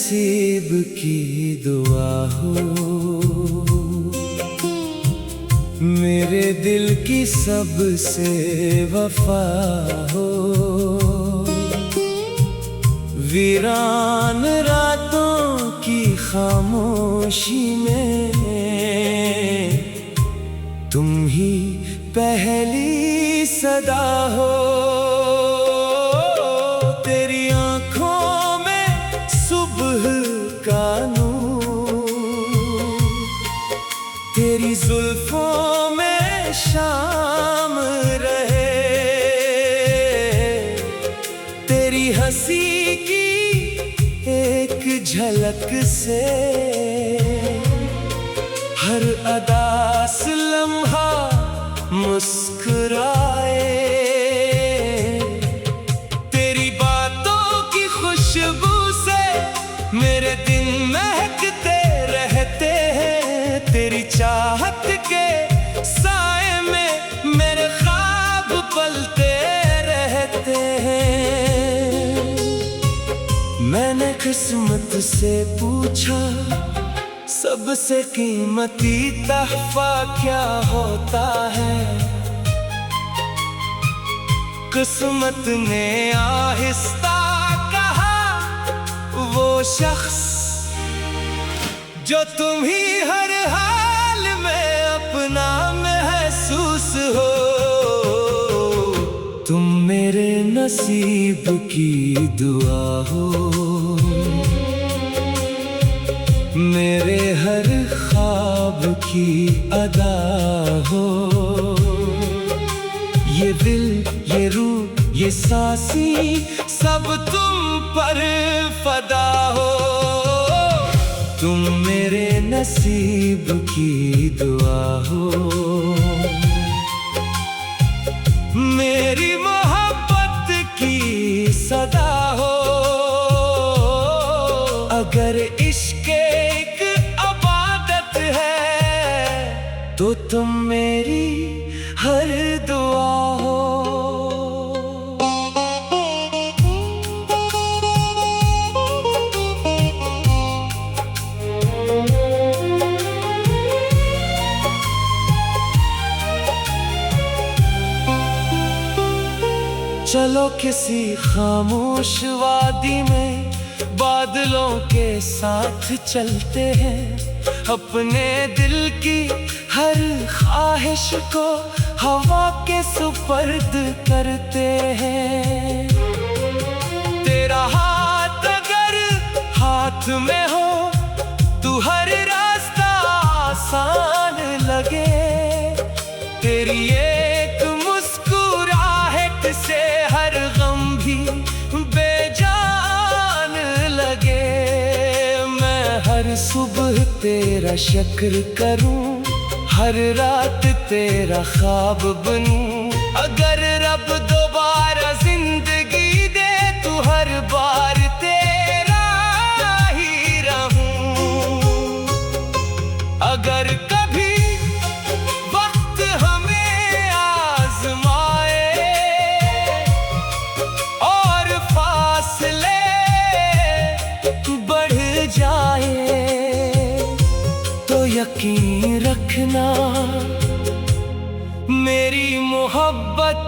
नसीब की दुआ हो, मेरे दिल की सबसे वफा हो। वीरान रातों की खामोशी में तुम ही पहली सदा हो। तेरी आँखों में सुबह का नूर, तेरी जुल्फों में शाम रहे, तेरी हंसी की एक झलक से हर अदास लम्हा मुस्कुराए। तेरी बातों की खुशबू से मेरे दिन महकते रहते हैं, तेरी चाहत के साए में मेरे ख्वाब पलते रहते हैं। मैंने किस्मत से पूछा सबसे कीमती तोहफा क्या होता है। किस्मत ने आहिस्ता कहा, वो शख्स जो तुम ही हर हाल में अपना महसूस हो। तुम मेरे नसीब की दुआ हो, मेरे हर ख्वाब की अदा हो। ये दिल, ये रूह, ये सांसें सब तुम पर फदा हो। तुम मेरे नसीब की दुआ हो, मेरी मोहब्बत की सदा हो। अगर इश्क एक इबादत है तो तुम मेरी हर दुआ हो। चलो किसी खामोश वादी में बादलों के साथ चलते हैं, अपने दिल की हर ख्वाहिश को हवा के सुपर्द करते हैं। तेरा हाथ अगर हाथ में हो तो हर रास्ता आसान लगे। तेरी एक मुस्कुराहट से हर गम भी बेजान लगे। मैं हर सुबह तेरा शुक्र करूं, हर रात तेरा ख्वाब बनूं। अगर रब दोबारा जिंदगी दे तो हर बार तेरा ही रहूं। अगर कभी वक्त हमें आजमाए और फासले बढ़ जाए तो यकीन रखना मेरी मोहब्बत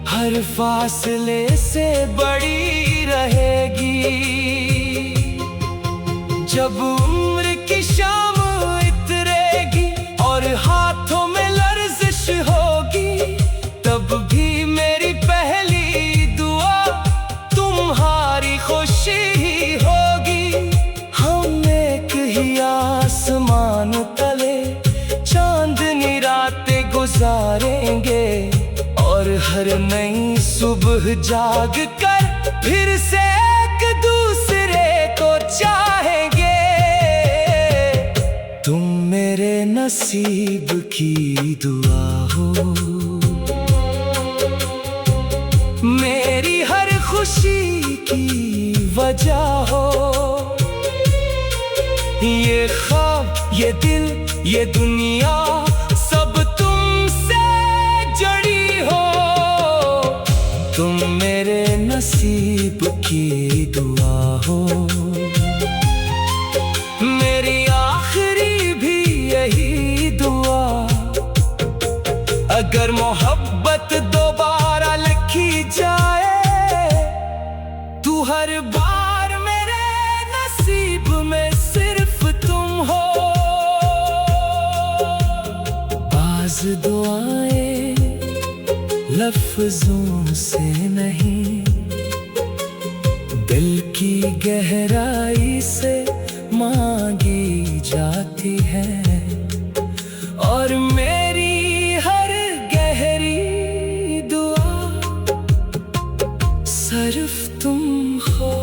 हर फासले से बड़ी रहेगी। जब उम्र की शाम इतरेगी और हाथों में लर्जिश होगी, तब भी मेरी पहली दुआ तुम्हारी खुशी ही होगी। हम एक ही आसमान तले चांदनी रातें गुजारेंगे और हर नई सुबह जाग कर फिर से एक दूसरे को चाहेंगे। तुम मेरे नसीब की दुआ हो, मेरी हर खुशी की वजह हो। ये ख्वाब, ये दिल, ये दुनिया सब तुमसे जड़ी हो। तुम मेरे नसीब की दुआ हो। अगर मोहब्बत दोबारा लिखी जाए, तू हर बार मेरे नसीब में सिर्फ तुम हो। बाज़ दुआएं लफ्जों से नहीं, दिल की गहराई से मांगी जाती है। और मेरी हर गहरी दुआ सिर्फ तुम हो।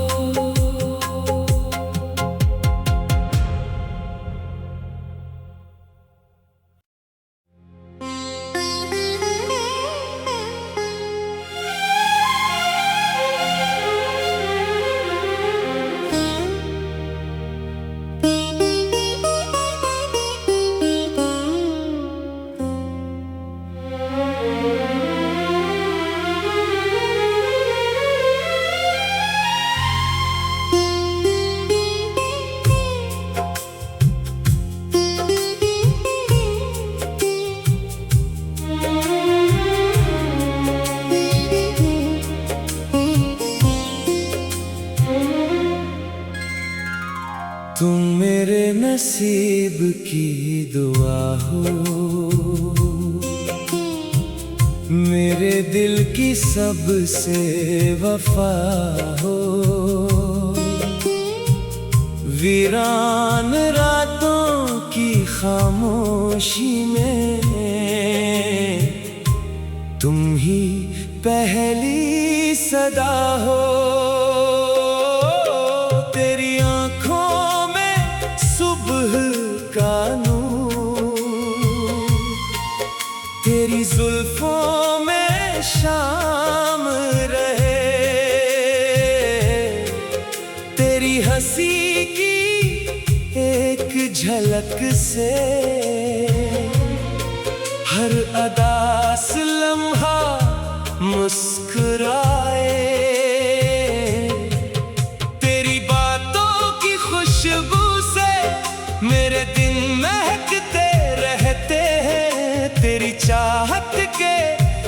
तुम मेरे नसीब की दुआ हो, मेरे दिल की सबसे वफा हो। वीरान रातों की खामोशी में तुम ही पहली सदा हो। तेरी आँखों में सुबह का नूर, तेरी जुल्फों में शाम रहे। तेरी हंसी की एक झलक से हर अदास लम्हा मुस्कुराए। तेरी बातों की खुशबू से मेरे दिन महकते रहते हैं। तेरी चाहत के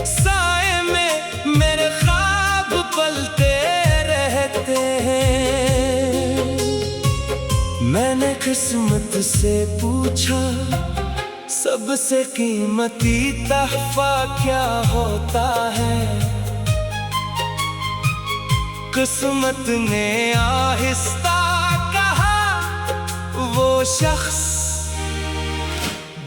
साए में मेरे ख्वाब पलते रहते हैं। मैंने किस्मत से पूछा, सबसे कीमती तोहफा क्या होता है। किस्मत ने आहिस्ता कहा, वो शख्स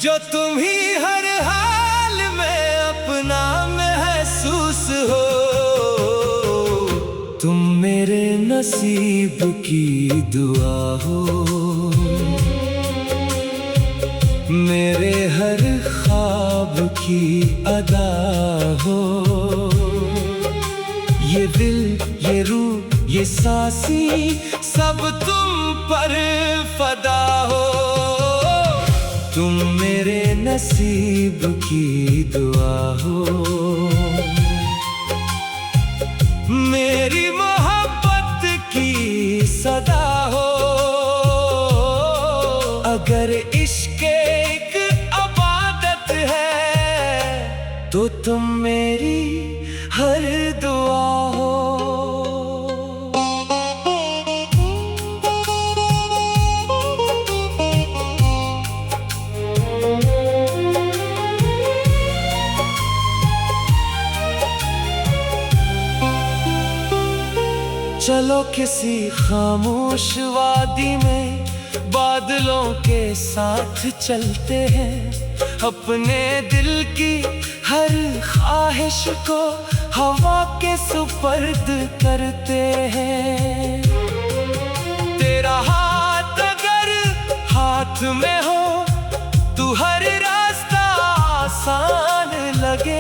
जो तुम ही हर हाल में अपना महसूस हो। तुम मेरे नसीब की दुआ हो, मेरे हर ख्वाब की अदा हो। ये दिल, ये रूह, ये सांसें सब तुम पर फदा हो। तुम मेरे नसीब की दुआ हो, मेरी मोहब्बत की सदा हो। अगर इश्क एक इबादत है, तो तुम मेरी हर दुआ हो। चलो किसी खामोश वादी में बादलों के साथ चलते हैं। अपने दिल की हर ख्वाहिश को हवा के सुपर्द करते हैं। तेरा हाथ अगर हाथ में हो, तू हर रास्ता आसान लगे।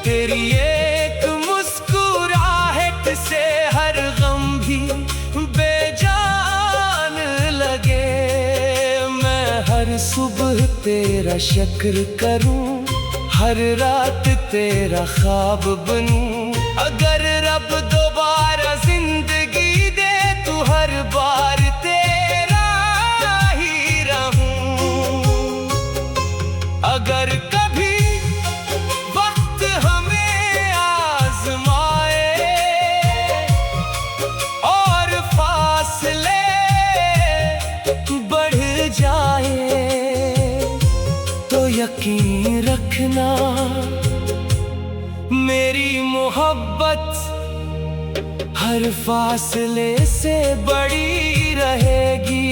तेरी एक मुस्कुराहट से हर गम भी बेजान लगे। मैं हर सुबह तेरा शुक्र करूं, हर रात तेरा ख्वाब बनूं। अगर रब दोबारा जिंदगी दे, तो हर बार तेरा ही रहूं। अगर कभी देखना, मेरी मोहब्बत हर फासले से बड़ी रहेगी।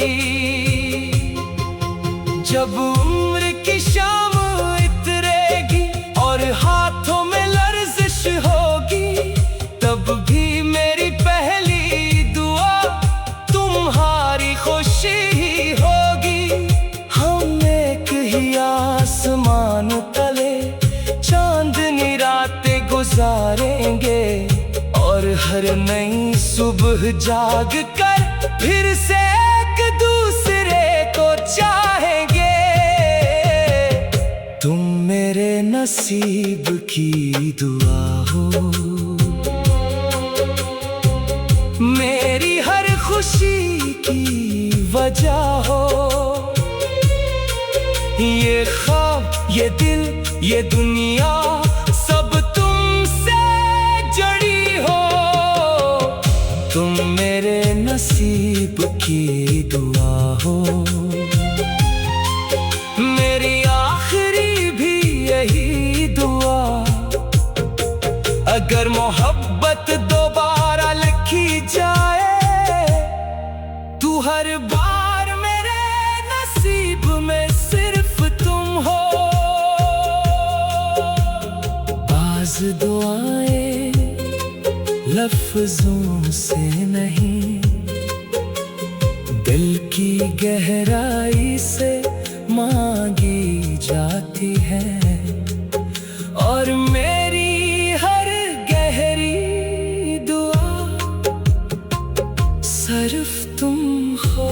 जब उम्र की शाम इतरेगी और हाथों में लर्जिश होगी, तब भी मेरी पहली दुआ तुम्हारी खुशी ही होगी। हम एक ही आसमान तले चांदनी रातें गुजारेंगे और हर नई सुबह जाग कर फिर से एक दूसरे को चाहेंगे। तुम मेरे नसीब की दुआ हो, मेरी हर खुशी की वजह हो। ये ख्वाब, ये दिल, ये दुनिया सब तुमसे जुड़ी हो। तुम मेरे नसीब की दुआ हो, मेरी आखिरी भी यही दुआ। अगर मोहब्बत दोबारा लिखी जाए, तू हर बार मेरे नसीब में सिर्फ तुम हो। बाज़ दुआएं लफ्जों से नहीं, दिल की गहराई से मांगी जाती है। और मेरी हर गहरी दुआ सिर्फ तुम हो।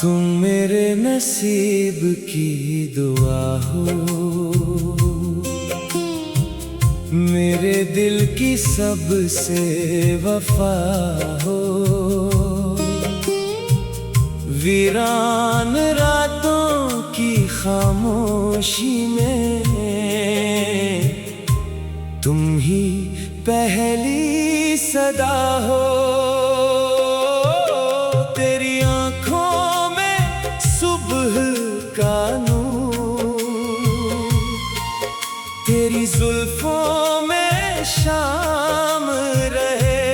तुम मेरे नसीब की दुआ हो, मेरे दिल की सबसे वफा हो। वीरान रातों की खामोशी में तुम ही पहली सदा हो। तेरी आँखों में सुबह का नूर, तेरी जुल्फों में शाम रहे।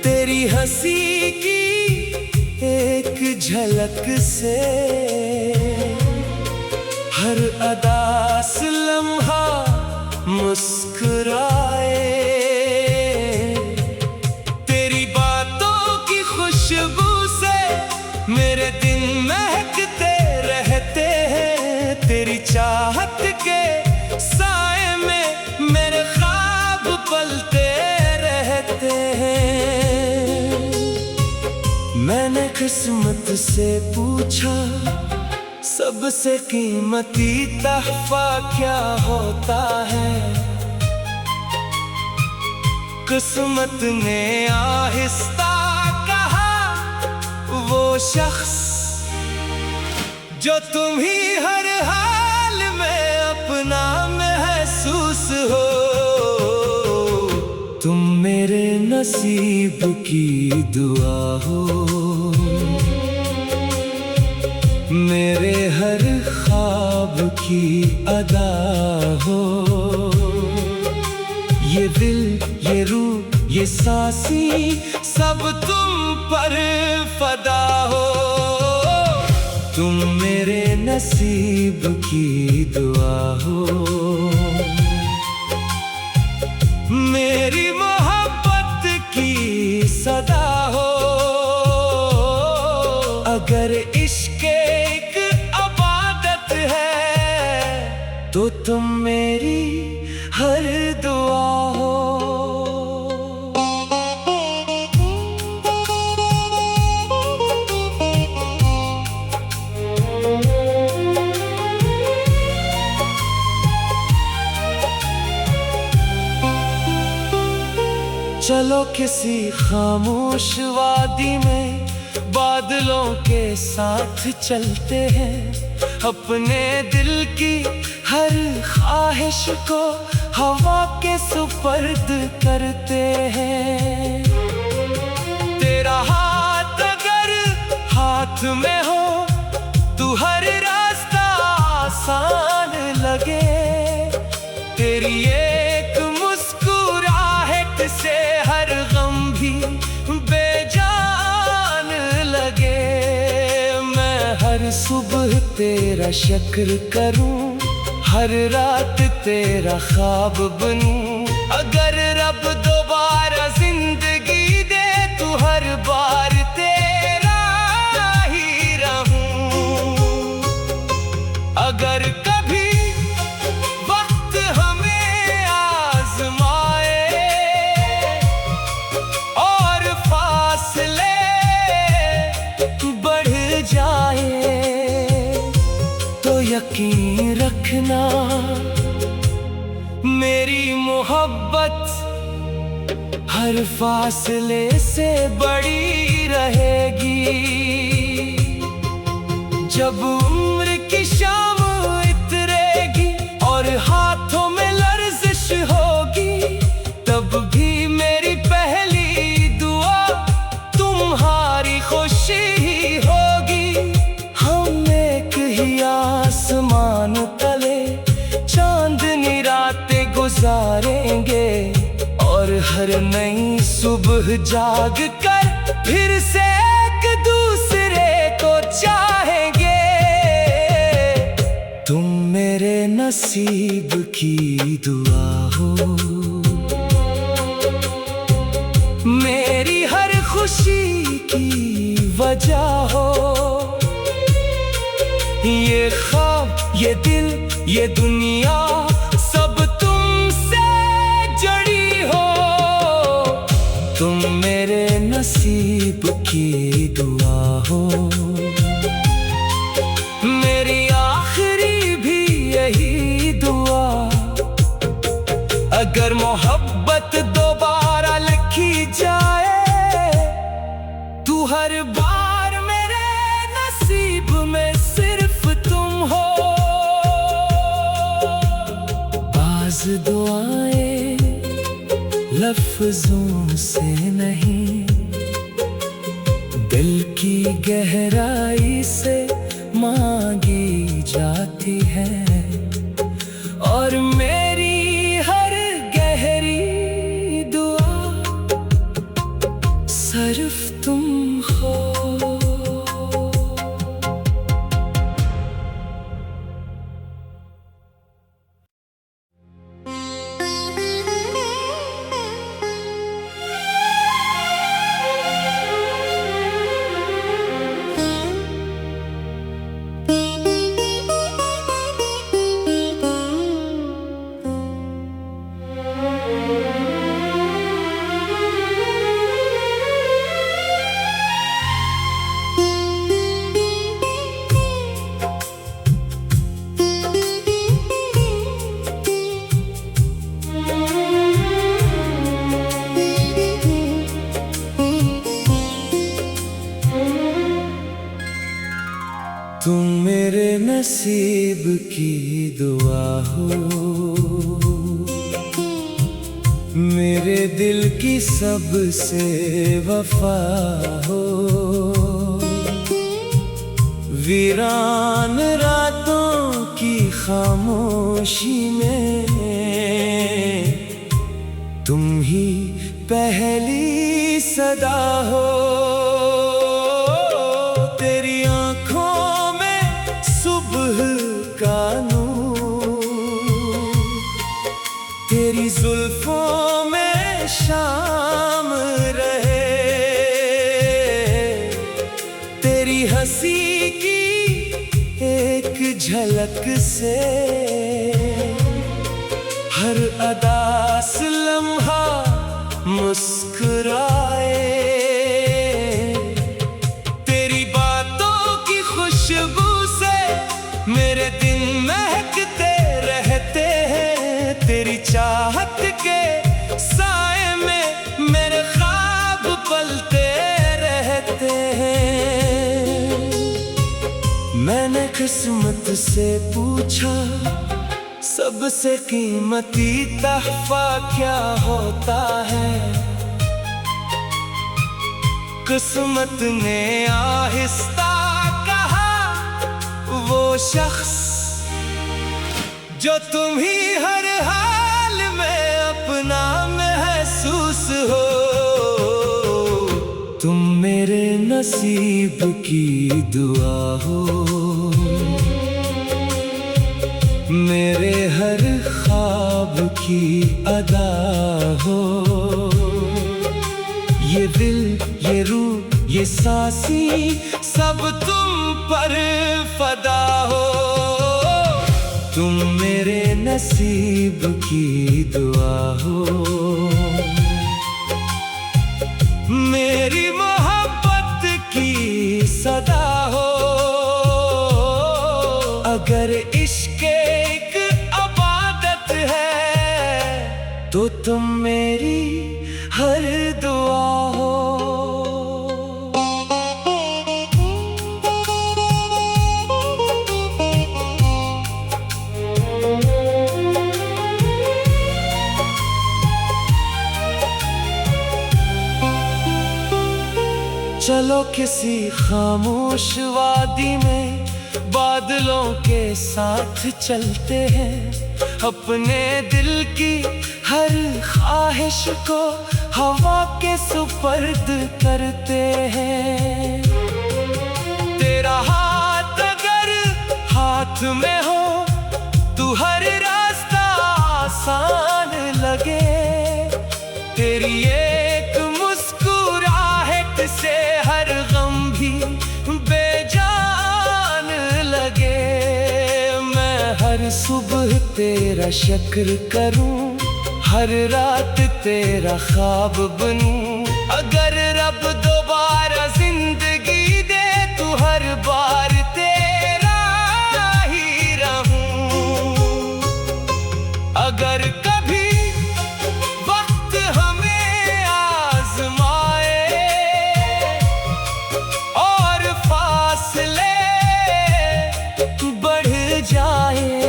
तेरी हंसी की एक झलक से हर अदास लम्हा मुस्कुराए। तेरी बातों की खुशबू से मेरे दिन महकते रहते हैं। तेरी चाहत के साए में मेरे ख्वाब पलते रहते हैं। मैंने किस्मत से पूछा, सबसे कीमती तोहफा क्या होता है। किस्मत ने आहिस्ता कहा, वो शख्स जो तुम ही हर हाल में अपना महसूस हो। तुम मेरे नसीब की दुआ हो, मेरे हर ख्वाब की अदा हो। ये दिल, ये रूह, ये सांसी सब तुम पर फदा हो। तुम मेरे नसीब की दुआ हो, मेरी मोहब्बत की सदा हो। अगर इश्क़ तो तुम मेरी हर दुआ हो। चलो किसी खामोश वादी में बादलों के साथ चलते हैं, अपने दिल की हर ख्वाहिश को हवा के सुपर्द करते हैं। तेरा हाथ अगर हाथ में हो तो हर रास्ता आसान लगे। तेरी एक मुस्कुराहट से हर गम भी बेजान लगे। मैं हर सुबह तेरा शुक्र करूं, हर रात तेरा ख्वाब बनूं। अगर रब दोबारा जिंदगी दे तो हर बार तेरा ही रहूं। अगर कभी वक्त हमें आजमाए और फासले बढ़ जाए तो यकीन रखना मेरी मोहब्बत हर फासले से बड़ी रहेगी। जब उम्र की शाम इतरेगी और हाथों में लर्जिश होगी, तब भी मेरी पहली दुआ तुम्हारी खुशी ही होगी। हम एक ही आसमान तले चांदनी रातें गुजारेंगे और हर नई सुबह जाग कर फिर से एक दूसरे को चाहेंगे। तुम मेरे नसीब की दुआ हो, मेरी हर खुशी की वजह हो। ये ख्वाब, ये दिल, ये दुनिया सब तुमसे जुड़ी हो। तुम मेरे नसीब की दुआ हो, मेरी आखिरी भी यही दुआ। अगर मोहब्बत दोबारा लिखी जाए तू हर बार मेरे नसीब में सिर्फ तुम हो। बाज़ दुआएं लफ्जों से नहीं, दिल की गहराई से मांगी जाती है। और मेरी हर गहरी दुआ सिर्फ तुम हो। तुम मेरे नसीब की दुआ हो, मेरे दिल की सबसे वफा हो। वीरान रातों की खामोशी में तुम ही पहली सदा हो। तेरी आँखों में सुबह का नूर, तेरी जुल्फों में शाम रहे। तेरी हंसी की एक झलक से हर अदा से लम्हा मुस्कुराए, तेरी बातों की खुशबू से मेरे दिन महकते रहते हैं। तेरी चाहत के साए में मेरे ख्वाब पलते रहते हैं। मैंने किस्मत से पूछा, सबसे कीमती तोहफा क्या होता है? किस्मत ने आहिस्ता कहा, वो शख्स जो तुम ही हर हाल में अपना महसूस हो। तुम मेरे नसीब की दुआ हो, मेरे हर ख्वाब की अदा हो। ये दिल, ये रूह, ये सांसें सब तुम पर फदा हो। तुम मेरे नसीब की दुआ हो, मेरी मोहब्बत की सदा हो। अगर इश्क एक इबादत है तो तुम मेरी हर दुआ हो। चलो किसी खामोश वादी में बादलों के साथ चलते हैं, अपने दिल की हर ख्वाहिश को हवा के सुपर्द करते हैं। तेरा हाथ अगर हाथ में हो तो हर रास्ता आसान लगे। तेरी एक मुस्कुराहट से हर गम भी बेजान लगे। मैं हर सुबह तेरा शुक्र करूं, हर रात तेरा ख्वाब बनूं। अगर रब दोबारा जिंदगी दे तो हर बार तेरा ही रहूं। अगर कभी वक्त हमें आजमाए और फासले बढ़ जाए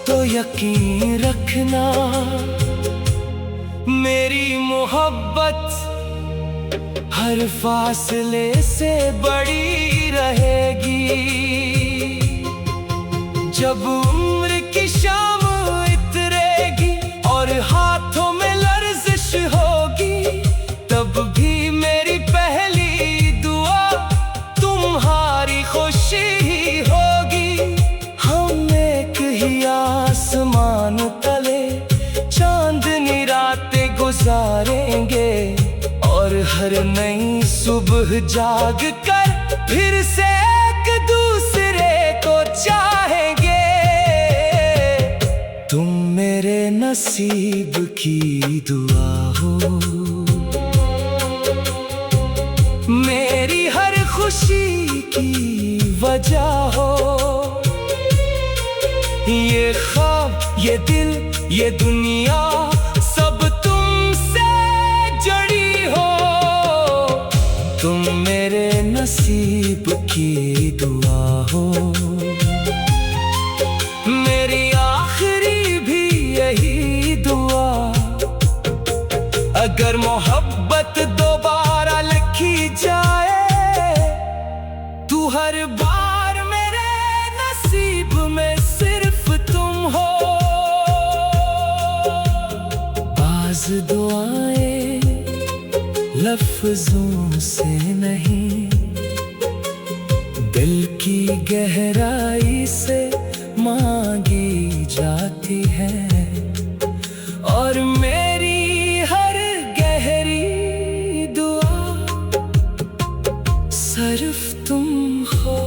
तो यकीन रखना मेरी मोहब्बत हर फासले से बड़ी रहेगी। जब उम्र की शाम इतरेगी और हाथों में लर्जिश होगी, तब भी मेरी पहली दुआ तुम्हारी खुशी ही होगी। हम एक ही आसमान तले चांदनी रातें गुजारेंगे और हर नई सुबह जाग कर फिर से एक दूसरे को चाहेंगे। तुम मेरे नसीब की दुआ हो, मेरी हर खुशी की वजह हो। ये ख्वाब, ये दिल, ये दुनिया सब तुमसे जड़ी हो। तुम मेरे नसीब की दुआ हो, मेरी आखिरी भी यही दुआ। अगर मोहब्बत दोबारा लिखी जाए तू हर बार मेरे नसीब में सिर्फ तुम हो। बाज़ दुआएं लफ्जों से नहीं, दिल की गहराई से मांगी जाती है। और मेरी हर गहरी दुआ सिर्फ तुम हो।